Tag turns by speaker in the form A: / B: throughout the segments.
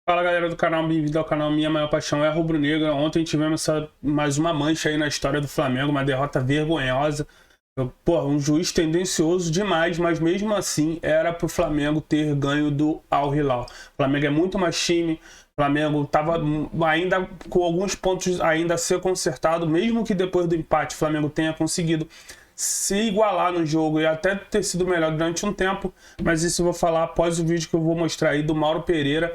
A: Fala galera do canal, bem-vindo ao canal Minha Maior Paixão é Rubro-Negra. Ontem tivemos mais uma mancha aí na história do Flamengo, uma derrota vergonhosa. Um juiz tendencioso demais, mas mesmo assim era pro Flamengo ter ganho do Al Hilal. O Flamengo é muito mais time, o Flamengo estava ainda com alguns pontos ainda a ser consertado, mesmo que depois do empate o Flamengo tenha conseguido se igualar no jogo e até ter sido melhor durante um tempo, mas isso eu vou falar após o vídeo que eu vou mostrar aí do Mauro Pereira.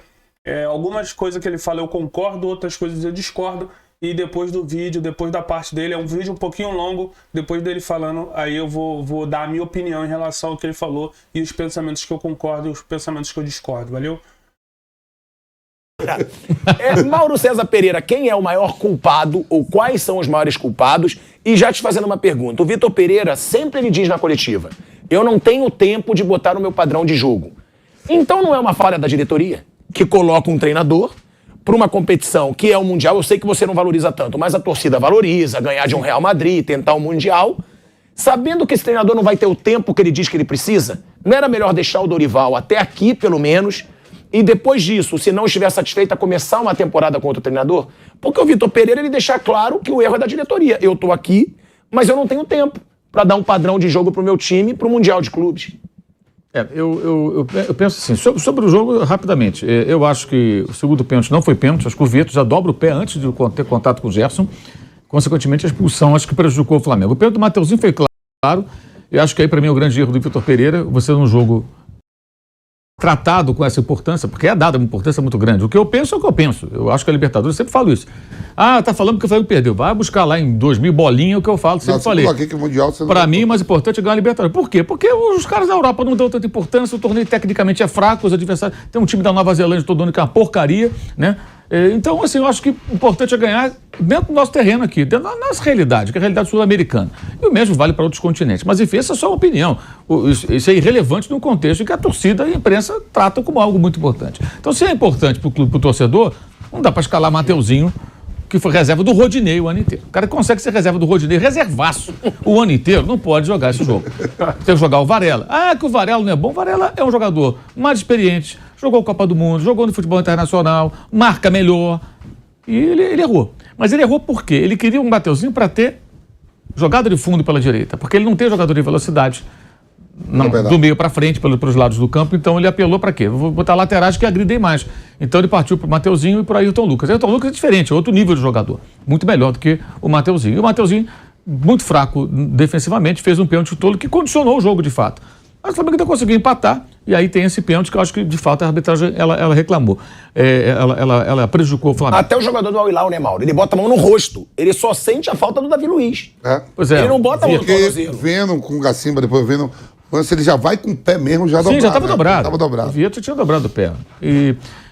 A: Algumas coisas que ele fala eu concordo, outras coisas eu discordo, e depois do vídeo, depois da parte dele, é um vídeo um pouquinho longo, depois dele falando, aí eu vou dar a minha opinião em relação ao que ele falou e os pensamentos que eu concordo e os pensamentos que eu discordo, valeu?
B: Mauro César Pereira, quem é o maior culpado ou quais são os maiores culpados? E já te fazendo uma pergunta, o Vitor Pereira sempre ele diz na coletiva, eu não tenho tempo de botar o meu padrão de jogo. Então não é uma falha da diretoria que coloca um treinador para uma competição que é o Mundial? Eu sei que você não valoriza tanto, mas a torcida valoriza, ganhar de um Real Madrid, tentar um Mundial, sabendo que esse treinador não vai ter o tempo que ele diz que ele precisa. Não era melhor deixar o Dorival até aqui, pelo menos, e depois disso, se não estiver satisfeito, a começar uma temporada com outro treinador? Porque o Vitor Pereira, ele deixar claro que o erro é da diretoria. Eu tô aqui, mas eu não tenho tempo para dar um padrão de jogo pro meu time, pro Mundial de Clubes.
C: Eu penso assim, sobre o jogo, rapidamente, eu acho que o segundo pênalti não foi pênalti, acho que o Vitor já dobra o pé antes de ter contato com o Gerson, consequentemente a expulsão acho que prejudicou o Flamengo. O pênalti do Mateuzinho foi claro, eu acho que aí para mim é o grande erro do Vitor Pereira, você num jogo tratado com essa importância, porque é dada uma importância muito grande. O que eu penso é o que eu penso, eu acho que a Libertadores, eu sempre falo isso. Tá falando que o Flamengo perdeu, vai buscar lá em 2000 bolinha o que eu falo, sempre falei. Para mim, o mais importante é ganhar a Libertadores. Por quê? Porque os caras da Europa não dão tanta importância, o torneio tecnicamente é fraco, os adversários, tem um time da Nova Zelândia todo ano que é uma porcaria, né? Então, assim, eu acho que o importante é ganhar dentro do nosso terreno aqui, dentro da nossa realidade, que é a realidade sul-americana. E o mesmo vale para outros continentes. Mas, enfim, essa é só uma opinião. Isso é irrelevante no contexto em que a torcida e a imprensa tratam como algo muito importante. Então, se é importante para o clube, para o torcedor, não dá para escalar Mateuzinho, que foi reserva do Rodinei o ano inteiro. O cara consegue ser reserva do Rodinei, reservaço, o ano inteiro, não pode jogar esse jogo. Tem que jogar o Varela. Que o Varela não é bom. O Varela é um jogador mais experiente, jogou Copa do Mundo, jogou no futebol internacional, marca melhor. E ele errou. Mas ele errou por quê? Ele queria um Mateuzinho para ter jogada de fundo pela direita, porque ele não tem jogador de velocidade do meio para frente, pelos lados do campo, então ele apelou para quê? Vou botar laterais que agridem mais. Então ele partiu para o Mateuzinho e para o Ayrton Lucas. O Ayrton Lucas é diferente, é outro nível de jogador, muito melhor do que o Mateuzinho. E o Mateuzinho, muito fraco defensivamente, fez um pênalti tolo que condicionou o jogo de fato. Mas o Flamengo ainda conseguiu empatar, e aí tem esse pênalti que eu acho que, de fato, a arbitragem, ela reclamou. Ela prejudicou o Flamengo.
B: Até o jogador do Al Hilal, né, Mauro? Ele bota a mão no rosto. Ele só sente a falta do Davi Luiz.
C: Pois é.
B: Ele não bota a mão no tornozelo.
D: Vendo com o Gacimba, depois vendo... Se ele já vai com o pé mesmo, já dobrado.
C: Sim, já estava dobrado.
D: Tava dobrado.
C: O Vitor tinha dobrado o pé.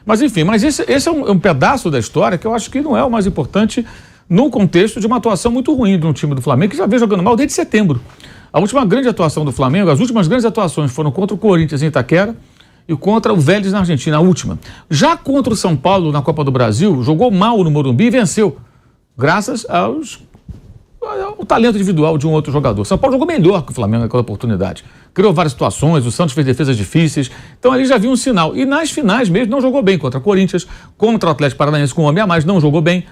C: Mas, enfim, esse é um pedaço da história que eu acho que não é o mais importante no contexto de uma atuação muito ruim de um time do Flamengo, que já vem jogando mal desde setembro. A última grande atuação do Flamengo, as últimas grandes atuações foram contra o Corinthians em Itaquera e contra o Vélez na Argentina, a última. Já contra o São Paulo na Copa do Brasil, jogou mal no Morumbi e venceu, graças ao talento individual de um outro jogador. São Paulo jogou melhor que o Flamengo naquela oportunidade. Criou várias situações, o Santos fez defesas difíceis, então ali já viu um sinal. E nas finais mesmo não jogou bem contra o Corinthians, contra o Atlético Paranaense com um homem a mais, não jogou bem.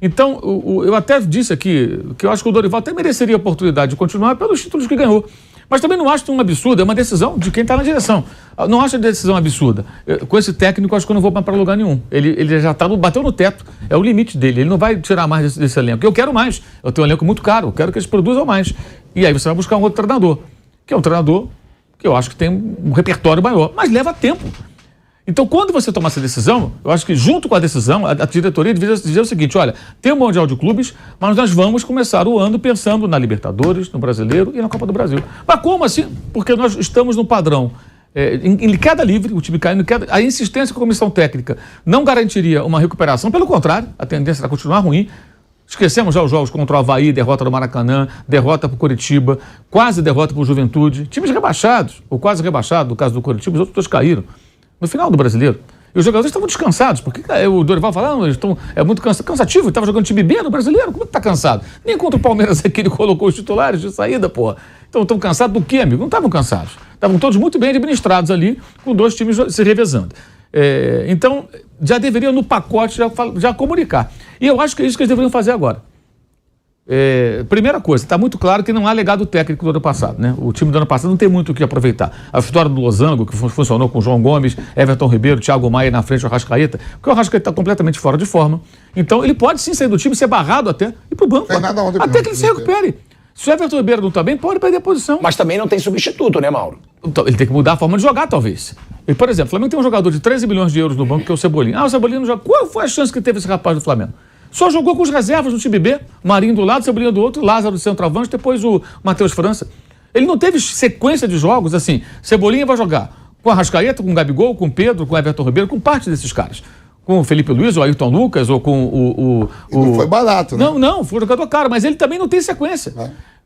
C: Então, eu até disse aqui que eu acho que o Dorival até mereceria a oportunidade de continuar pelos títulos que ganhou. Mas também não acho que é um absurdo, é uma decisão de quem está na direção. Não acho a decisão absurda. Com esse técnico, acho que eu não vou para lugar nenhum. Ele já bateu no teto, é o limite dele. Ele não vai tirar mais desse elenco. Eu quero mais. Eu tenho um elenco muito caro, eu quero que eles produzam mais. E aí você vai buscar um outro treinador, que é um treinador que eu acho que tem um repertório maior, mas leva tempo. Então, quando você toma essa decisão, eu acho que junto com a decisão, a diretoria devia dizer o seguinte, olha, tem o Mundial de Clubes, mas nós vamos começar o ano pensando na Libertadores, no Brasileiro e na Copa do Brasil. Mas como assim? Porque nós estamos no padrão. Em queda livre, o time caindo em queda, a insistência com a comissão técnica não garantiria uma recuperação, pelo contrário, a tendência era continuar ruim. Esquecemos já os jogos contra o Avaí, derrota do Maracanã, derrota para o Coritiba, quase derrota para o Juventude. Times rebaixados, ou quase rebaixados, no caso do Coritiba, os outros dois caíram. No final do Brasileiro. E os jogadores estavam descansados, porque o Dorival falava, é muito cansativo, ele estava jogando time B no Brasileiro, como é que tá cansado? Nem contra o Palmeiras aqui ele colocou os titulares de saída, porra. Então estão cansados do quê, amigo? Não estavam cansados. Estavam todos muito bem administrados ali, com dois times se revezando. Então, já deveria no pacote já comunicar. E eu acho que é isso que eles deveriam fazer agora. Primeira coisa, está muito claro que não há legado técnico do ano passado, né? O time do ano passado não tem muito o que aproveitar. A história do Losango, que funcionou com João Gomes, Everton Ribeiro, Thiago Maia na frente do Arrascaeta, porque o Arrascaeta está completamente fora de forma. Então ele pode sim sair do time, ser barrado até, e pro banco. Até que ele se recupere. Se o Everton Ribeiro não está bem, pode perder a posição.
B: Mas também não tem substituto, né, Mauro?
C: Então, ele tem que mudar a forma de jogar, talvez. E, por exemplo, o Flamengo tem um jogador de 13 milhões de euros no banco, que é o Cebolinha. O Cebolinha não joga. Qual foi a chance que teve esse rapaz do Flamengo? Só jogou com os reservas no time B, Marinho do lado, Cebolinha do outro, Lázaro do centroavante, depois o Matheus França. Ele não teve sequência de jogos assim. Cebolinha vai jogar com a Arrascaeta, com o Gabigol, com o Pedro, com o Everton Ribeiro, com parte desses caras. Com o Felipe Luiz, ou Ayrton Lucas, ou com o...
D: Não foi barato, né?
C: Não, foi um jogador caro, mas ele também não tem sequência.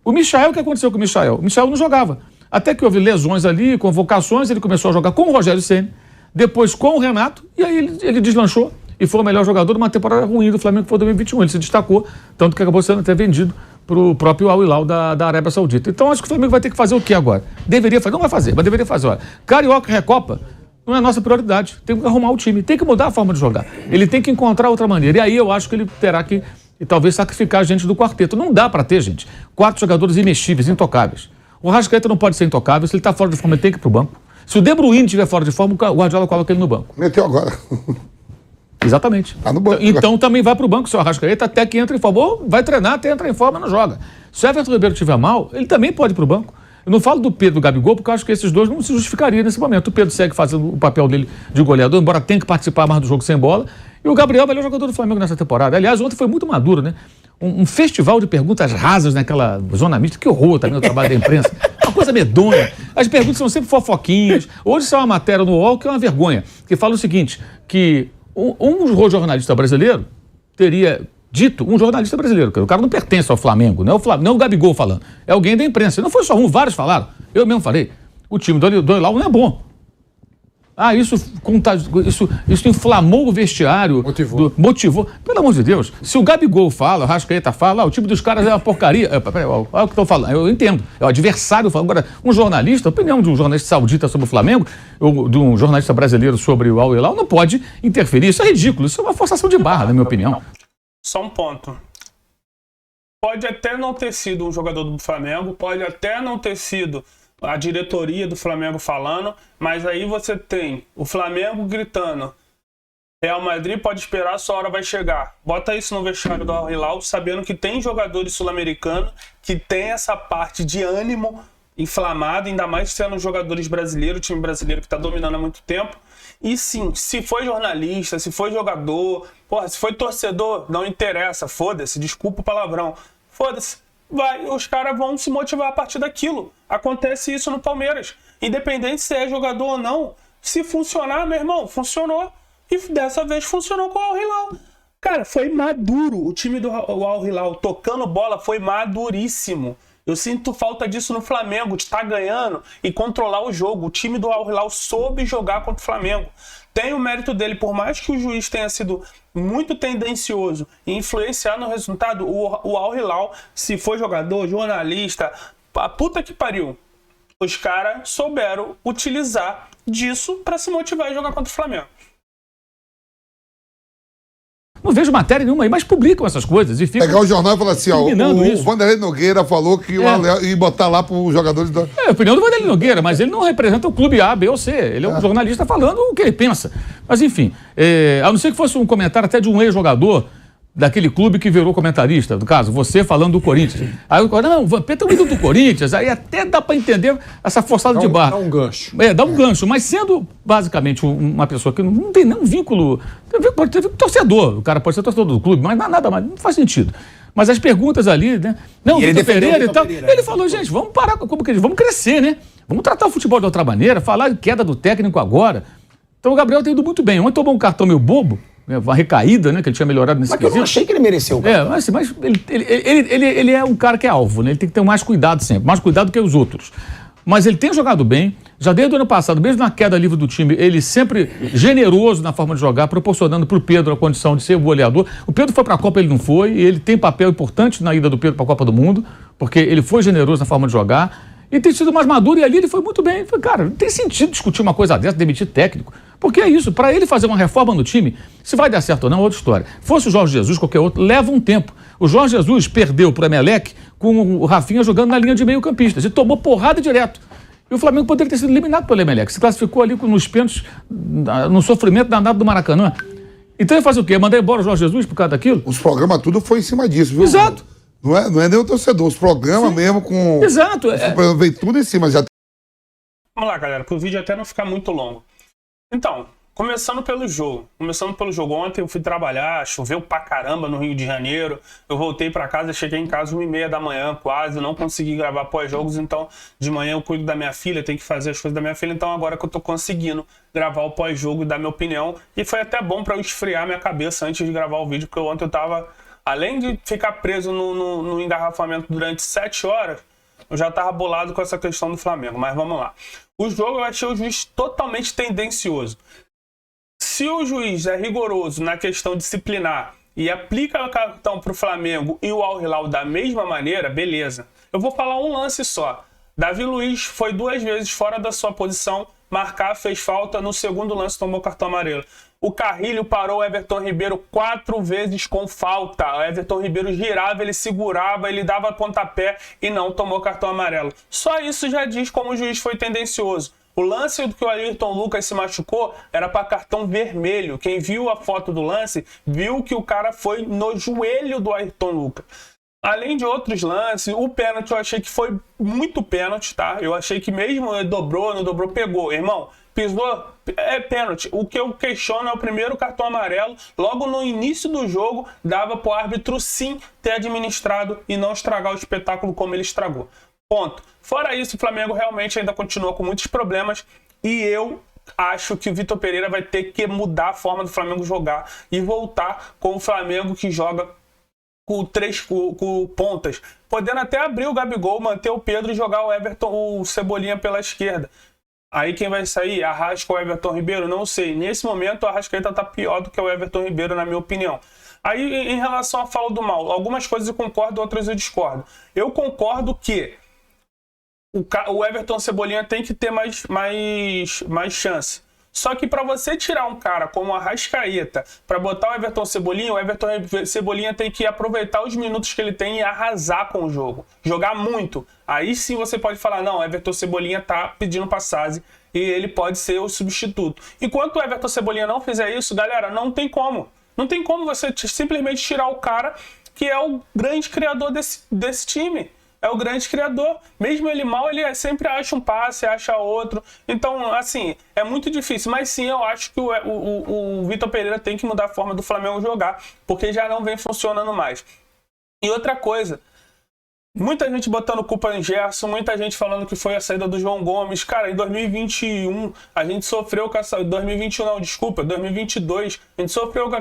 C: O Michael, o que aconteceu com o Michael? O Michael não jogava. Até que houve lesões ali, convocações, ele começou a jogar com o Rogério Ceni, depois com o Renato, e aí ele deslanchou. E foi o melhor jogador de uma temporada ruim do Flamengo, que foi 2021. Ele se destacou, tanto que acabou sendo até vendido para o próprio Al Hilal da Arábia Saudita. Então acho que o Flamengo vai ter que fazer o que agora? Deveria fazer, não vai fazer, mas deveria fazer. Olha, Carioca e Recopa não é a nossa prioridade. Tem que arrumar o time, tem que mudar a forma de jogar. Ele tem que encontrar outra maneira. E aí eu acho que ele terá que talvez sacrificar a gente do quarteto. Não dá para ter, gente, 4 jogadores imexíveis, intocáveis. O Arrascaeta não pode ser intocável. Se ele está fora de forma, ele tem que ir para o banco. Se o De Bruyne estiver fora de forma, o Guardiola coloca ele no banco.
D: Meteu agora.
C: Exatamente.
D: Tá no banco.
C: Então também vai para o banco, o seu Arrascaeta, até que entra em forma. Ou vai treinar até entrar em forma, não joga. Se o Everton Ribeiro estiver mal, ele também pode ir para o banco. Eu não falo do Pedro e do Gabigol, porque eu acho que esses dois não se justificariam nesse momento. O Pedro segue fazendo o papel dele de goleador, embora tenha que participar mais do jogo sem bola. E o Gabriel é o melhor jogador do Flamengo nessa temporada. Aliás, ontem foi muito maduro, né? Um festival de perguntas rasas naquela zona mista. Que horror também o trabalho da imprensa. Uma coisa medonha. As perguntas são sempre fofoquinhas. Hoje saiu uma matéria no UOL que é uma vergonha, que fala o seguinte, que um jornalista brasileiro teria dito, um jornalista brasileiro, o cara não pertence ao Flamengo, não é o Gabigol falando, é alguém da imprensa. Não foi só um, vários falaram. Eu mesmo falei, o time do Hilal não é bom. Isso inflamou o vestiário. Motivou. Pelo amor de Deus, se o Gabigol fala, o Arrascaeta fala, o time dos caras é uma porcaria. Olha o que estou falando, eu entendo. É o adversário falando. Agora, um jornalista, a opinião de um jornalista saudita sobre o Flamengo, ou de um jornalista brasileiro sobre o Al Hilal, não pode interferir. Isso é ridículo, isso é uma forçação de barra, na minha opinião.
A: Só um ponto. Pode até não ter sido um jogador do Flamengo, pode até não ter sido a diretoria do Flamengo falando, mas aí você tem o Flamengo gritando: Real Madrid pode esperar, sua hora vai chegar. Bota isso no vestiário do Al Hilal, sabendo que tem jogadores sul-americanos que tem essa parte de ânimo inflamado, ainda mais sendo jogadores brasileiros, time brasileiro que está dominando há muito tempo. E sim, se foi jornalista, se foi jogador, se foi torcedor, não interessa, foda-se, desculpa o palavrão, foda-se. Os caras vão se motivar a partir daquilo. Acontece isso no Palmeiras. Independente se é jogador ou não. Se funcionar, meu irmão, funcionou. E dessa vez funcionou com o Al Hilal. Cara, foi maduro. O time do Al Hilal tocando bola foi maduríssimo. Eu sinto falta disso no Flamengo, de estar ganhando e controlar o jogo. O time do Al Hilal soube jogar contra o Flamengo. Tem o mérito dele, por mais que o juiz tenha sido muito tendencioso e influenciar no resultado, o Al Hilal, se for jogador, jornalista, a puta que pariu, os caras souberam utilizar disso para se motivar a jogar contra o Flamengo.
C: Não vejo matéria nenhuma aí, mas publicam essas coisas e ficam...
D: Pegar o jornal e falar assim, o Vanderlei Nogueira falou que ia botar lá para os jogadores...
C: É a opinião do Vanderlei Nogueira, mas ele não representa o clube A, B ou C. Ele é um jornalista falando o que ele pensa. Mas enfim, a não ser que fosse um comentário até de um ex-jogador daquele clube que virou comentarista, do caso, você falando do Corinthians. Aí o cara, não, o Vampeta é um ídolo do Corinthians, aí até dá para entender essa forçada de barra.
E: Dá um gancho.
C: Dá um gancho, mas sendo basicamente uma pessoa que não tem nenhum vínculo, pode ter torcedor, o cara pode ser torcedor do clube, mas nada mais, não faz sentido. Mas as perguntas ali, né? Não, Vitor Pereira e tal, ele falou, gente, vamos parar, vamos crescer, né? Vamos tratar o futebol de outra maneira, falar de queda do técnico agora. Então o Gabriel tem ido muito bem. Ontem tomou um cartão meio bobo, uma recaída, né? Que ele tinha melhorado nesse quesito.
B: Mas eu não achei que ele mereceu.
C: Mas ele é um cara que é alvo, né? Ele tem que ter mais cuidado sempre, mais cuidado que os outros. Mas ele tem jogado bem, já desde o ano passado, mesmo na queda livre do time, ele sempre generoso na forma de jogar, proporcionando para o Pedro a condição de ser o goleador. O Pedro foi para a Copa, ele não foi, e ele tem papel importante na ida do Pedro para a Copa do Mundo, porque ele foi generoso na forma de jogar. e tem sido mais maduro, e ali ele foi muito bem. Falei, cara, não tem sentido discutir uma coisa dessa, demitir técnico, porque é isso, para ele fazer uma reforma no time, se vai dar certo ou não é outra história. Fosse o Jorge Jesus, qualquer outro, leva um tempo. O Jorge Jesus perdeu para o Emelec com o Rafinha jogando na linha de meio campistas e tomou porrada direto. E o Flamengo poderia ter sido eliminado pelo Emelec, se classificou ali nos pênaltis, no sofrimento danado do Maracanã. Então ia fazer o quê? Mandar embora o Jorge Jesus por causa daquilo?
D: Os programas tudo foi em cima disso, viu?
C: Exato.
D: Não é nem o torcedor, os programas mesmo com...
C: Exato.
D: Veio tudo em cima. Já...
A: Vamos lá, galera, para o vídeo até não ficar muito longo. Então, começando pelo jogo. Ontem eu fui trabalhar, choveu pra caramba no Rio de Janeiro. Eu voltei pra casa, cheguei em casa 1h30 da manhã quase, não consegui gravar pós-jogos, então de manhã eu cuido da minha filha, tenho que fazer as coisas da minha filha, então agora que eu tô conseguindo gravar o pós-jogo e dar minha opinião. E foi até bom pra eu esfriar minha cabeça antes de gravar o vídeo, porque ontem eu tava, além de ficar preso no engarrafamento durante 7 horas, eu já tava bolado com essa questão do Flamengo, mas vamos lá. O jogo eu achei o juiz totalmente tendencioso. Se o juiz é rigoroso na questão disciplinar e aplica o cartão para o Flamengo e o Al Hilal da mesma maneira, beleza. Eu vou falar um lance só. Davi Luiz foi 2 vezes fora da sua posição, marcar, fez falta, no segundo lance tomou cartão amarelo. O Carrilho parou o Everton Ribeiro 4 vezes com falta. O Everton Ribeiro girava, ele segurava, ele dava pontapé e não tomou cartão amarelo. Só isso já diz como o juiz foi tendencioso. O lance do que o Ayrton Lucas se machucou era para cartão vermelho. Quem viu a foto do lance viu que o cara foi no joelho do Ayrton Lucas. Além de outros lances, o pênalti eu achei que foi muito pênalti, tá? Eu achei que mesmo ele dobrou, não dobrou, pegou. Irmão, pisou, é pênalti. O que eu questiono é o primeiro cartão amarelo. Logo no início do jogo, dava pro árbitro sim ter administrado e não estragar o espetáculo como ele estragou. Ponto. Fora isso, o Flamengo realmente ainda continua com muitos problemas e eu acho que o Vitor Pereira vai ter que mudar a forma do Flamengo jogar e voltar com o Flamengo que joga com pontas, podendo até abrir o Gabigol, manter o Pedro e jogar o Everton, o Cebolinha pela esquerda. Aí quem vai sair? Arrasca ou Everton Ribeiro? Não sei. Nesse momento, o Arrascaeta tá pior do que o Everton Ribeiro, na minha opinião. Aí, em relação à fala do Mal, algumas coisas eu concordo, outras eu discordo. Eu concordo que o Everton Cebolinha tem que ter mais chance. Só que para você tirar um cara como a Arrascaeta para botar o Everton Cebolinha tem que aproveitar os minutos que ele tem e arrasar com o jogo. Jogar muito. Aí sim você pode falar, não, o Everton Cebolinha tá pedindo passagem e ele pode ser o substituto. Enquanto o Everton Cebolinha não fizer isso, galera, não tem como. Não tem como você simplesmente tirar o cara que é o grande criador desse time. É o grande criador. Mesmo ele mal, ele sempre acha um passe, acha outro. Então, assim, é muito difícil. Mas sim, eu acho que o Vitor Pereira tem que mudar a forma do Flamengo jogar, porque já não vem funcionando mais. E outra coisa, muita gente botando culpa em Gerson, muita gente falando que foi a saída do João Gomes. Cara, em 2021, a gente sofreu com a saída... 2021 não, desculpa, 2022, a gente sofreu com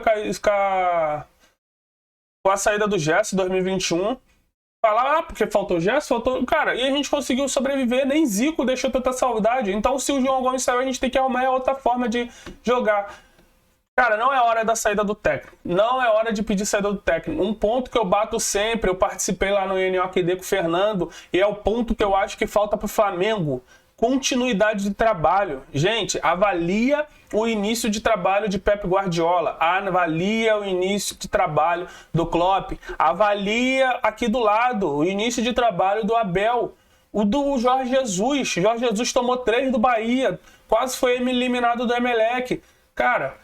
A: a saída do Gerson em 2021. Falar, porque faltou Gerson, faltou... Cara, e a gente conseguiu sobreviver, nem Zico deixou tanta saudade. Então, se o João Gomes saiu, a gente tem que arrumar outra forma de jogar. Cara, não é hora da saída do técnico. Não é hora de pedir saída do técnico. Um ponto que eu bato sempre, eu participei lá no NOQD com o Fernando, e é o ponto que eu acho que falta pro Flamengo. Continuidade de trabalho. Gente, avalia o início de trabalho de Pep Guardiola, avalia o início de trabalho do Klopp, avalia aqui do lado o início de trabalho do Abel, o do Jorge Jesus. Jorge Jesus tomou 3 do Bahia, quase foi eliminado do Emelec. Cara,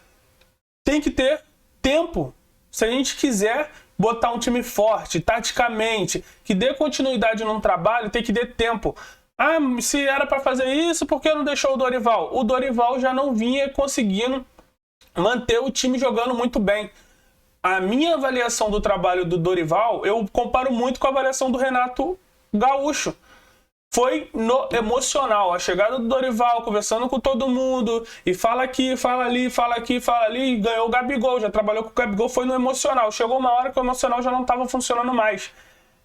A: tem que ter tempo. Se a gente quiser botar um time forte, taticamente, que dê continuidade num trabalho, tem que ter tempo. Ah, se era para fazer isso, por que não deixou o Dorival? O Dorival já não vinha conseguindo manter o time jogando muito bem. A minha avaliação do trabalho do Dorival, eu comparo muito com a avaliação do Renato Gaúcho. Foi no emocional. A chegada do Dorival, conversando com todo mundo, e fala aqui, fala ali, fala aqui, fala ali, e ganhou o Gabigol, já trabalhou com o Gabigol, foi no emocional. Chegou uma hora que o emocional já não estava funcionando mais.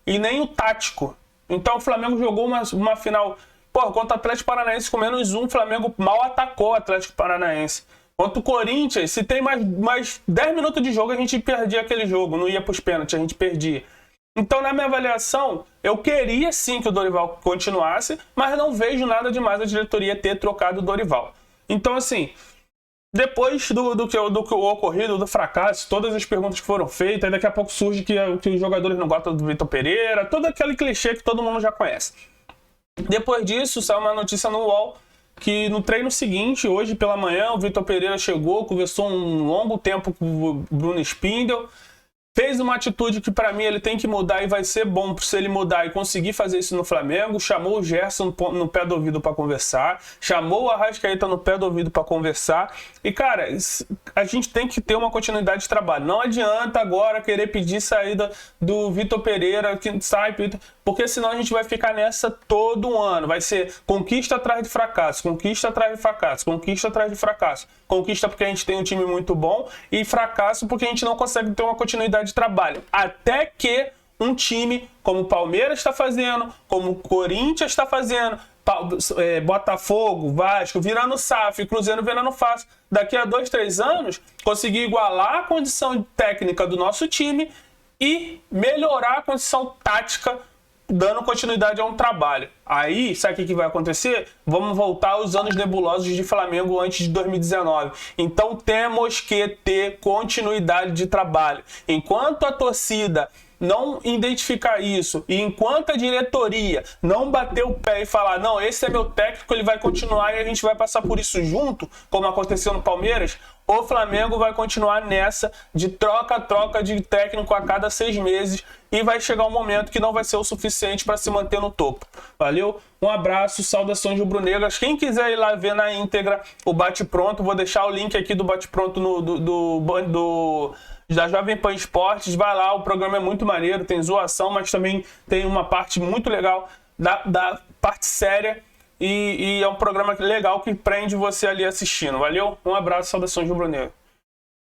A: E nem o tático. Então o Flamengo jogou uma final, contra o Atlético Paranaense com -1, o Flamengo mal atacou o Atlético Paranaense. Contra o Corinthians, se tem mais 10 minutos de jogo, a gente perdia aquele jogo, não ia pros pênaltis, a gente perdia. Então, na minha avaliação, eu queria sim que o Dorival continuasse, mas não vejo nada demais a diretoria ter trocado o Dorival. Então, assim, depois do que ocorrido, do fracasso, todas as perguntas que foram feitas, daqui a pouco surge que os jogadores não gostam do Vitor Pereira, todo aquele clichê que todo mundo já conhece. Depois disso, saiu uma notícia no UOL que no treino seguinte, hoje pela manhã, o Vitor Pereira chegou, conversou um longo tempo com o Bruno Spindel, fez uma atitude que para mim ele tem que mudar e vai ser bom se ele mudar e conseguir fazer isso no Flamengo. Chamou o Gerson no pé do ouvido para conversar, chamou o Arrascaeta no pé do ouvido para conversar. E cara, a gente tem que ter uma continuidade de trabalho. Não adianta agora querer pedir saída do Vitor Pereira, que sai, porque senão a gente vai ficar nessa todo ano. Vai ser conquista atrás de fracasso, conquista atrás de fracasso, conquista atrás de fracasso. Conquista porque a gente tem um time muito bom e fracasso porque a gente não consegue ter uma continuidade de trabalho. Até que um time como o Palmeiras está fazendo, como o Corinthians está fazendo, Botafogo, Vasco, virando SAF, Cruzeiro virando fácil. Daqui a 2, 3 anos, conseguir igualar a condição técnica do nosso time e melhorar a condição tática, dando continuidade a um trabalho. Aí, sabe o que vai acontecer? Vamos voltar aos anos nebulosos de Flamengo antes de 2019. Então temos que ter continuidade de trabalho. Enquanto a torcida não identificar isso e enquanto a diretoria não bater o pé e falar, não, esse é meu técnico, ele vai continuar e a gente vai passar por isso junto, como aconteceu no Palmeiras, o Flamengo vai continuar nessa de troca-troca de técnico a cada 6 meses e vai chegar um momento que não vai ser o suficiente para se manter no topo. Valeu? Um abraço, saudações rubro-negras. Quem quiser ir lá ver na íntegra o bate-pronto, vou deixar o link aqui do bate-pronto da Jovem Pan Esportes, vai lá, o programa é muito maneiro, tem zoação, mas também tem uma parte muito legal da parte séria e é um programa legal que prende você ali assistindo. Valeu? Um abraço, saudações rubro-negras.